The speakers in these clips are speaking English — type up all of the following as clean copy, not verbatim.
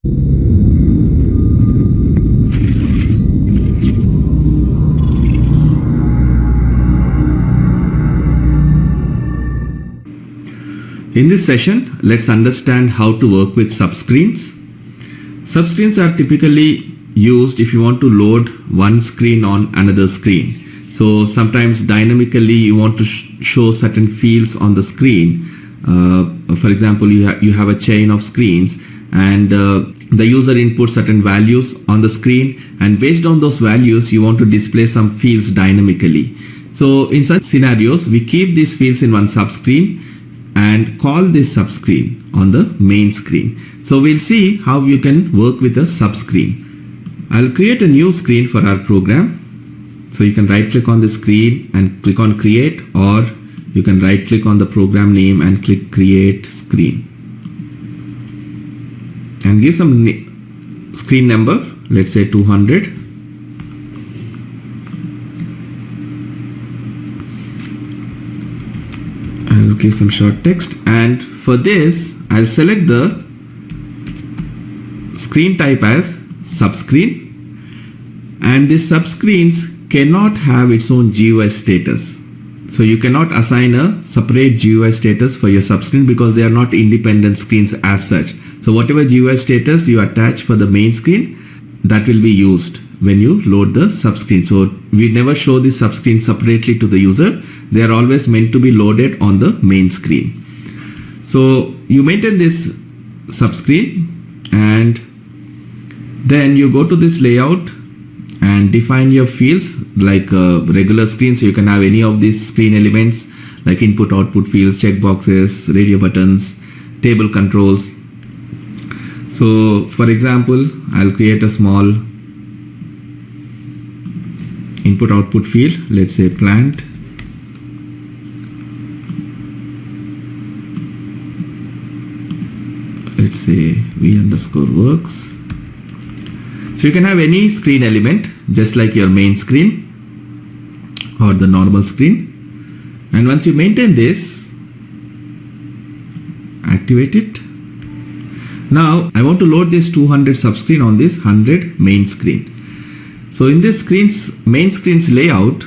In this session, let's understand how to work with subscreens. Subscreens are typically used if you want to load one screen on another screen. So sometimes dynamically you want to show certain fields on the screen. For example, you have a chain of screens and the user inputs certain values on the screen, and based on those values you want to display some fields dynamically. So in such scenarios, we keep these fields in one subscreen and call this subscreen on the main screen. So we'll see how you can work with a subscreen. I'll create a new screen for our program. So you can right click on the screen and click on create, or you can right click on the program name and click create screen. And give some screen number, let's say 200. I'll give some short text, and for this I'll select the screen type as subscreen, and these subscreens cannot have its own GUI status. So you cannot assign a separate GUI status for your subscreen because they are not independent screens as such. So whatever GUI status you attach for the main screen, that will be used when you load the subscreen. So we never show the subscreen separately to the user. They are always meant to be loaded on the main screen. So you maintain this subscreen and then you go to this layout and define your fields like a regular screen. So you can have any of these screen elements like input, output fields, checkboxes, radio buttons, table controls. So for example, I'll create a small input output field, let's say plant. Let's say v_works. So you can have any screen element just like your main screen or the normal screen. And once you maintain this, activate it. Now I want to load this 200 subscreen on this 100 main screen. So in this main screen's layout,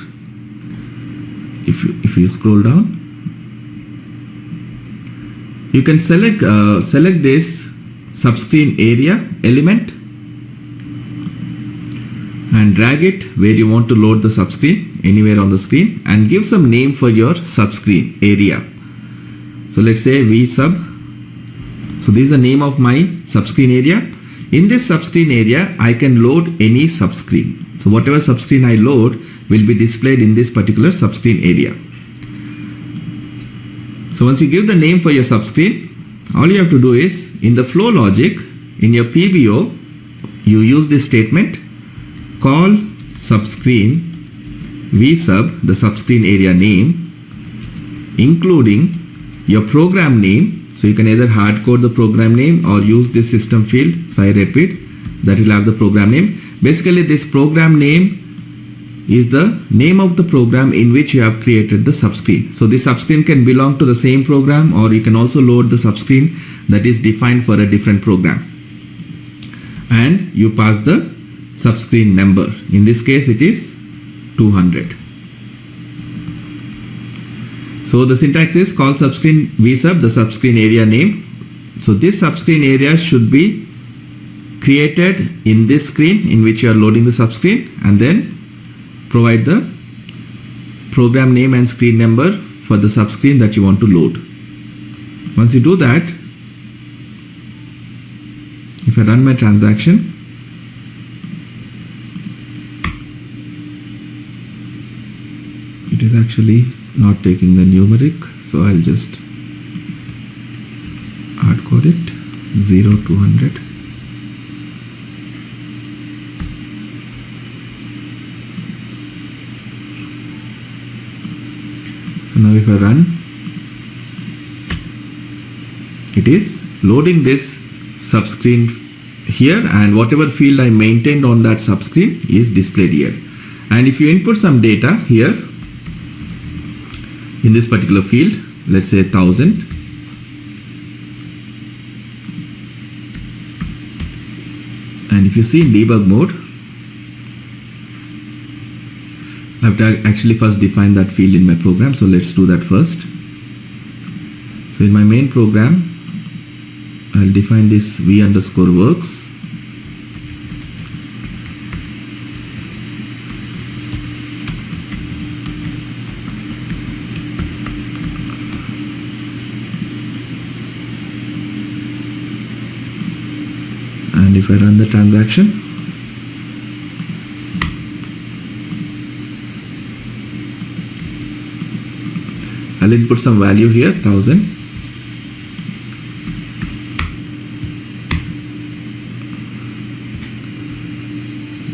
if you scroll down, you can select this subscreen area element and drag it where you want to load the subscreen, anywhere on the screen, and give some name for your subscreen area. So let's say vsub. So this is the name of my subscreen area. In this subscreen area, I can load any subscreen. So whatever subscreen I load will be displayed in this particular subscreen area. So once you give the name for your subscreen, all you have to do is in the flow logic, in your PBO, you use this statement, call subscreen vsub, the subscreen area name, including your program name. So you can either hard code the program name or use this system field, scirapid, that will have the program name. Basically this program name is the name of the program in which you have created the subscreen. So this subscreen can belong to the same program, or you can also load the subscreen that is defined for a different program. And you pass the subscreen number. In this case it is 200. So the syntax is call subscreen vsub, the subscreen area name. So this subscreen area should be created in this screen in which you are loading the subscreen, and then provide the program name and screen number for the subscreen that you want to load. Once you do that, if I run my transaction, it is actually not taking the numeric, so I'll just hard code it 0 200. So now if I run, it is loading this subscreen here, and whatever field I maintained on that subscreen is displayed here. And if you input some data here in this particular field, let's say 1000, And if you see in debug mode, I have to actually first define that field in my program. So let's do that first. So in my main program, I'll define this v_works. And if I run the transaction, I'll input some value here, 1000.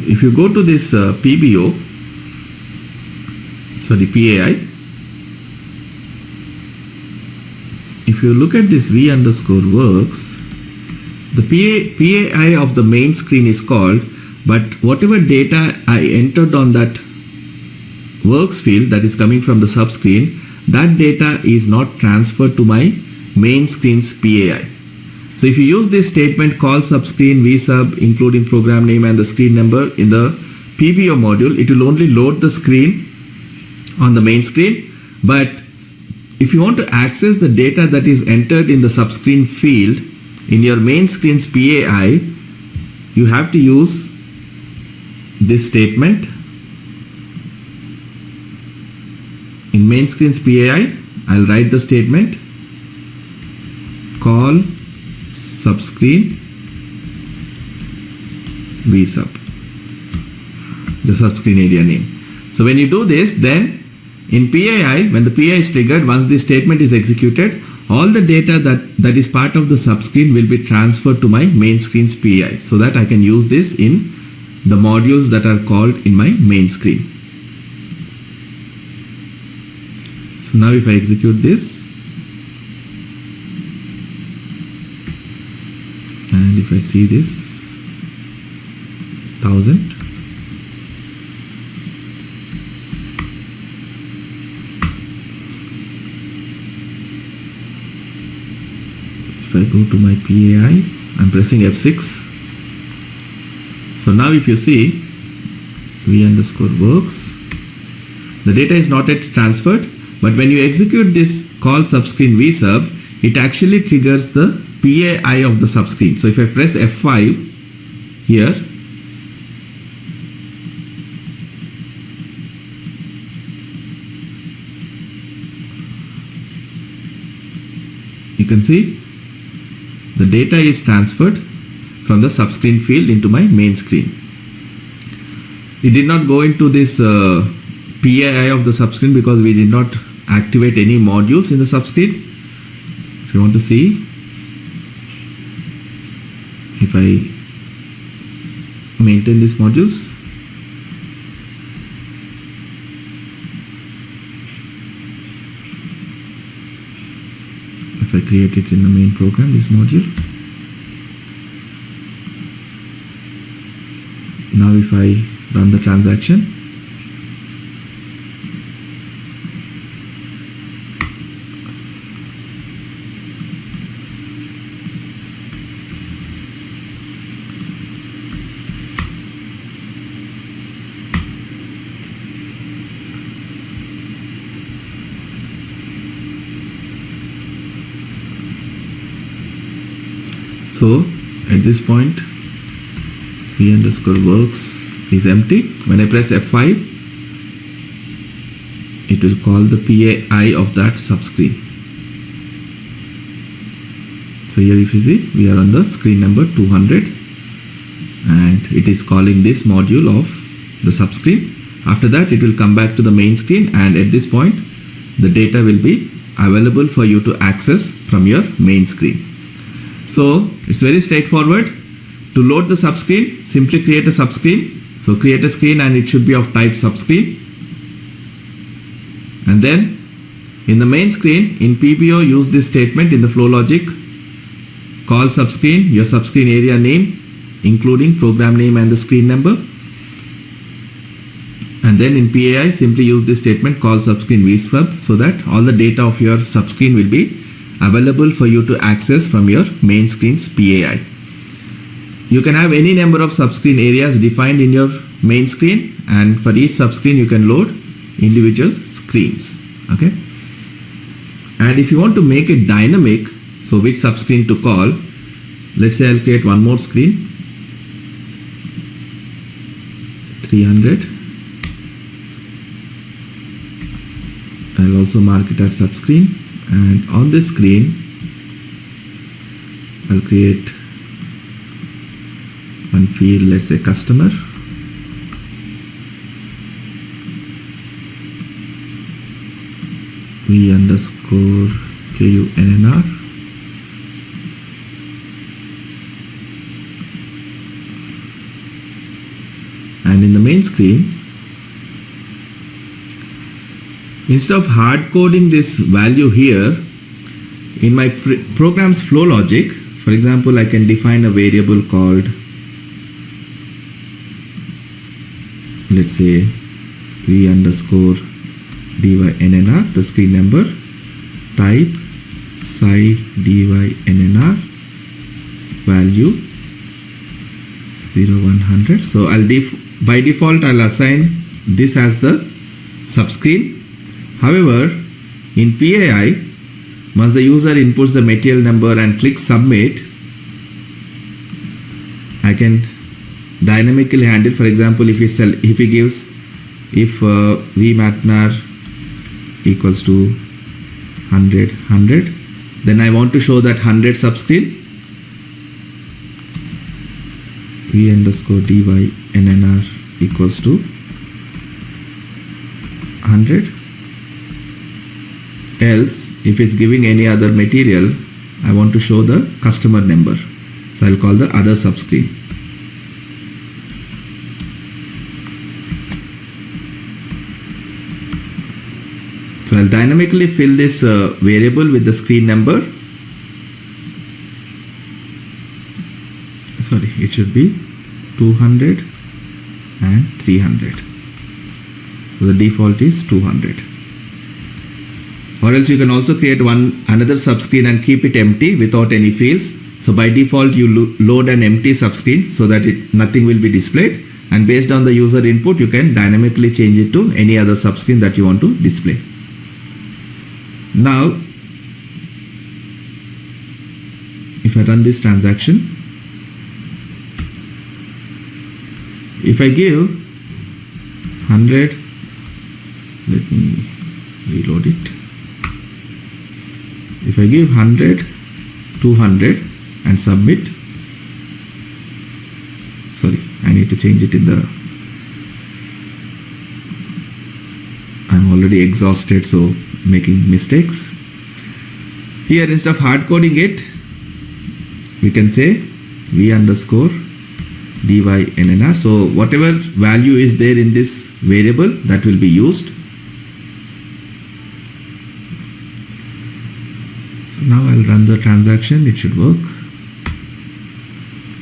If you go to this PAI, if you look at this v_works, the PAI of the main screen is called, but whatever data I entered on that works field that is coming from the subscreen, that data is not transferred to my main screen's PAI. So if you use this statement call subscreen vsub including program name and the screen number in the PBO module, it will only load the screen on the main screen. But if you want to access the data that is entered in the subscreen field in your main screen's PAI, you have to use this statement. In main screen's PAI, I'll write the statement call subscreen vsub, the subscreen area name. So when you do this, then in PAI, when the PAI is triggered, once this statement is executed, all the data that is part of the subscreen will be transferred to my main screen's PAI, so that I can use this in the modules that are called in my main screen. So now if I execute this, and if I see this 1000, if I go to my PAI, I'm pressing F6. So now if you see v_works, the data is not yet transferred, but when you execute this call subscreen vsub, it actually triggers the PAI of the subscreen. So if I press F5 here, you can see the data is transferred from the subscreen field into my main screen. It did not go into this PAI of the subscreen because we did not activate any modules in the subscreen. If you want to see, if I maintain these modules, if I create it in the main program, this module, now if I run the transaction, so at this point v_works is empty. When I press F5, it will call the PAI of that subscreen. So here if you see, we are on the screen number 200 and it is calling this module of the subscreen. After that it will come back to the main screen, and at this point the data will be available for you to access from your main screen. So it's very straightforward. To load the subscreen, simply create a subscreen. So create a screen and it should be of type subscreen. And then in the main screen, in PBO, use this statement in the flow logic. Call subscreen, your subscreen area name, including program name and the screen number. And then in PAI, simply use this statement call subscreen vsub, so that all the data of your subscreen will be available for you to access from your main screen's PAI. you can have any number of subscreen areas defined in your main screen, and for each subscreen you can load individual screens. Okay. And if you want to make it dynamic, so which subscreen to call, let's say I'll create one more screen, 300. I'll also mark it as subscreen, and on this screen I'll create one field, let's say customer. V_KUNNR. And in the main screen, instead of hard coding this value here, in my program's flow logic, for example, I can define a variable called, let's say, v_dynr, the screen number, type side dynr, value 0, 100. So I'll by default I'll assign this as the subscreen. However, in PAI, once the user inputs the material number and clicks submit, I can dynamically handle. For example, if he gives, if vmatnar equals to 100, 100, then I want to show that 100 subscreen, v_dynr equals to 100. Else, if it's giving any other material, I want to show the customer number, so I'll call the other subscreen. So I'll dynamically fill this variable with the screen number. Sorry, it should be 200 and 300. So the default is 200. Or else you can also create another subscreen and keep it empty without any fields. So by default you load an empty subscreen so that nothing will be displayed, and based on the user input you can dynamically change it to any other subscreen that you want to display. Now if I run this transaction, if I give 100, let me reload it. If I give 100, 200 and submit, sorry, I need to change it in the, I'm already exhausted, so making mistakes. Here instead of hard coding it, we can say v_dynr. So whatever value is there in this variable, that will be used. So now I'll run the transaction, it should work.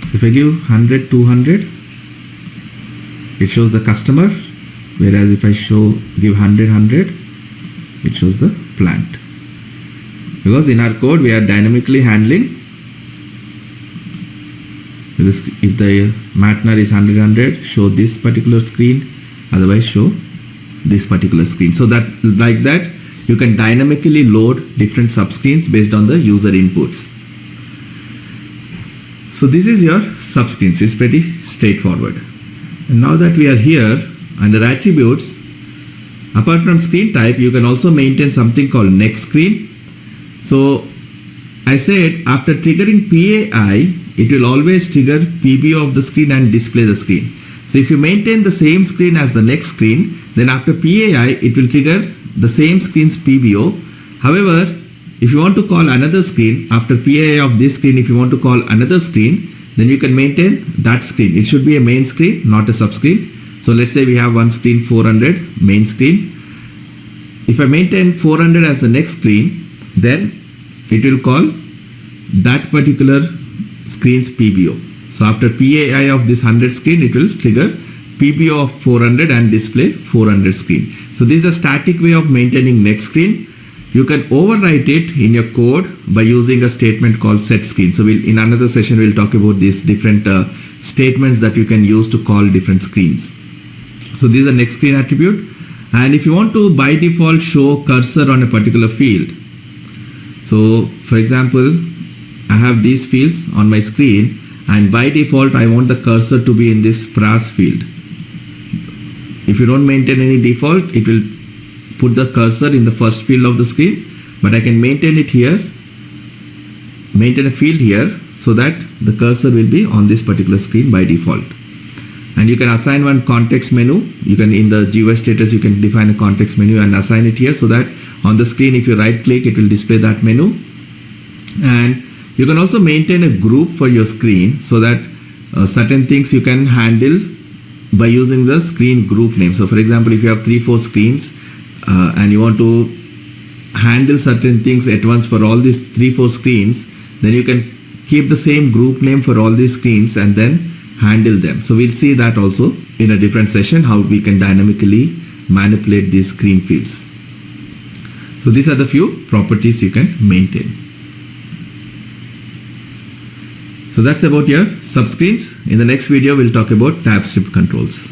So if I give 100, 200, it shows the customer, whereas if I give 100, 100, it shows the plant. Because in our code we are dynamically handling, if the matnar is 100, 100, show this particular screen, otherwise show this particular screen. So that, like that, you can dynamically load different subscreens based on the user inputs. So this is your subscreens. It's pretty straightforward. And now that we are here under attributes, apart from screen type, you can also maintain something called next screen. So I said after triggering PAI, it will always trigger PBO of the screen and display the screen. So if you maintain the same screen as the next screen, then after PAI, it will trigger the same screen's PBO. However, if you want to call another screen, after PAI of this screen, if you want to call another screen, then you can maintain that screen. It should be a main screen, not a subscreen. So let's say we have one screen 400, main screen. If I maintain 400 as the next screen, then it will call that particular screen's PBO. So after PAI of this 100 screen, it will trigger PBO of 400 and display 400 screen. So this is the static way of maintaining next screen. You can overwrite it in your code by using a statement called setScreen. So in another session, we'll talk about these different statements that you can use to call different screens. So this is the next screen attribute. And if you want to by default show cursor on a particular field, so for example, I have these fields on my screen, and by default I want the cursor to be in this phrase field. If you don't maintain any default, it will put the cursor in the first field of the screen, but I can maintain it here, maintain a field here, so that the cursor will be on this particular screen by default. And you can assign one context menu. You can, in the GUI status, you can define a context menu and assign it here, so that on the screen, if you right click, it will display that menu. And you can also maintain a group for your screen, so that certain things you can handle by using the screen group name. So for example, if you have 3-4 screens and you want to handle certain things at once for all these 3-4 screens, then you can keep the same group name for all these screens and then handle them. So we'll see that also in a different session, how we can dynamically manipulate these screen fields. So these are the few properties you can maintain. So that's about your subscreens. In the next video, we'll talk about tab strip controls.